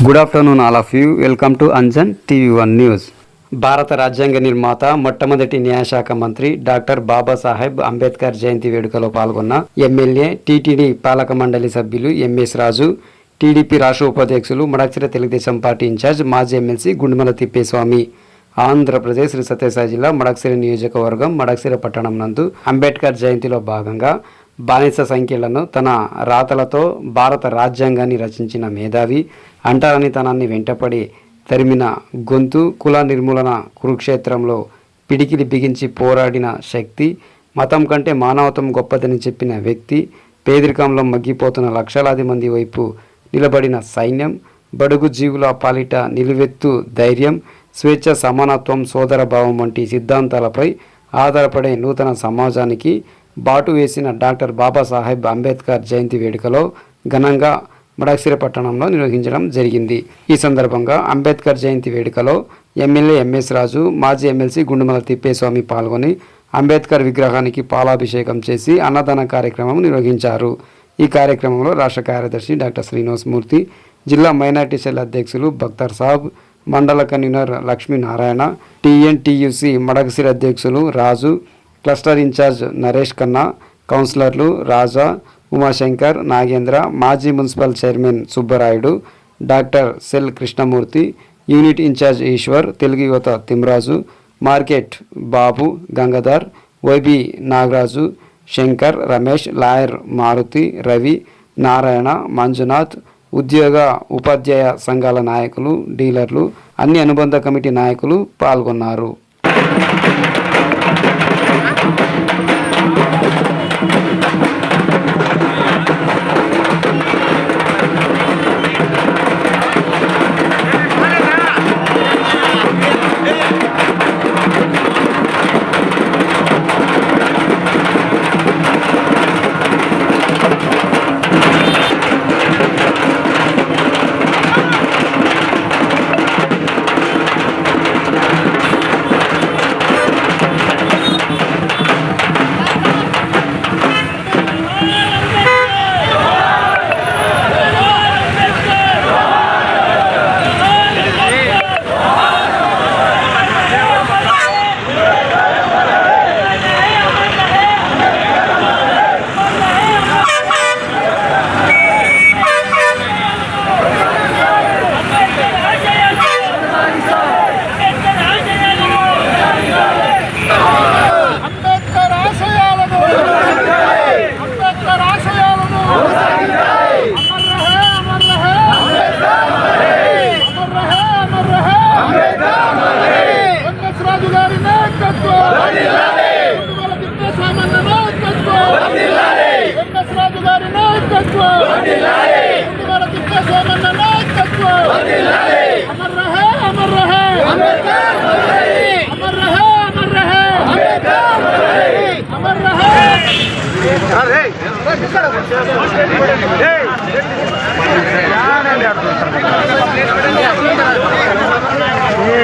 Good afternoon all of you. Welcome to Anjan TV1 news. భారత రాజ్యాంగ నిర్మాత మొట్టమొదటి న్యాయశాఖ మంత్రి డాక్టర్ బాబాసాహెబ్ అంబేద్కర్ జయంతి వేడుకలో పాల్గొన్న ఎమ్మెల్యే, టీటీడీ పాలక మండలి సభ్యులు ఎంఎస్ రాజు, టీడీపీ రాష్ట్ర ఉపాధ్యక్షులు, మడక్సిర తెలుగుదేశం పార్టీ ఇన్ఛార్జ్ మాజీ ఎమ్మెల్సీ గుండుమల తిప్పేస్వామి. ఆంధ్రప్రదేశ్ శ్రీ సత్యసాయి జిల్లా మడక్సిర నియోజకవర్గం మడక్సిర పట్టణం నందు అంబేద్కర్ జయంతిలో భాగంగా బానిస సంఖ్యలను తన రాతలతో భారత రాజ్యాంగాన్ని రచించిన మేధావి, అంటరానితనాన్ని వెంటపడి తరిమిన గొంతు, కుల నిర్మూలన కురుక్షేత్రంలో పిడికిలి బిగించి పోరాడిన శక్తి, మతం కంటే మానవతం గొప్పదని చెప్పిన వ్యక్తి, పేదరికంలో మగ్గిపోతున్న లక్షలాది మంది వైపు నిలబడిన సైన్యం, బడుగు జీవుల పాలిట నిలువెత్తు ధైర్యం, స్వేచ్ఛ, సమానత్వం, సోదర భావం వంటి సిద్ధాంతాలపై ఆధారపడే నూతన సమాజానికి బాటు వేసిన డాక్టర్ బాబాసాహెబ్ అంబేద్కర్ జయంతి వేడుకలో ఘనంగా మడక్సిర పట్టణంలో నిర్వహించడం జరిగింది. ఈ సందర్భంగా అంబేద్కర్ జయంతి వేడుకలో ఎమ్మెల్యే ఎంఎస్ రాజు, మాజీ ఎమ్మెల్సీ గుండుమల తిప్పేస్వామి పాల్గొని అంబేద్కర్ విగ్రహానికి పాలాభిషేకం చేసి అన్నదాన కార్యక్రమం నిర్వహించారు. ఈ కార్యక్రమంలో రాష్ట్ర కార్యదర్శి డాక్టర్ శ్రీనివాసమూర్తి, జిల్లా మైనార్టీ సెల్ అధ్యక్షులు బక్తర్ సాబ్, మండల కన్వీనర్ లక్ష్మీనారాయణ, TNTUC మడకసిర అధ్యక్షులు రాజు, క్లస్టర్ ఇన్ఛార్జ్ నరేష్ ఖన్నా, కౌన్సిలర్లు రాజా, ఉమాశంకర్, నాగేంద్ర, మాజీ municipal chairman Subbarayudu, doctor cell Krishnamurthy, unit incharge Eshwar, Telugu యువత Thimraju, market Babu, Gangadhar, YB Nagaraju, Shankar, Ramesh, lawyer Maruthi, Ravi, Narayana, Manjunath, ఉద్యోగ ఉపాధ్యాయ సంఘాల నాయకులు, డీలర్లు, అన్ని అనుబంధ కమిటీ నాయకులు పాల్గొన్నారు.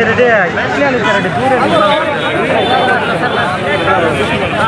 రెడీ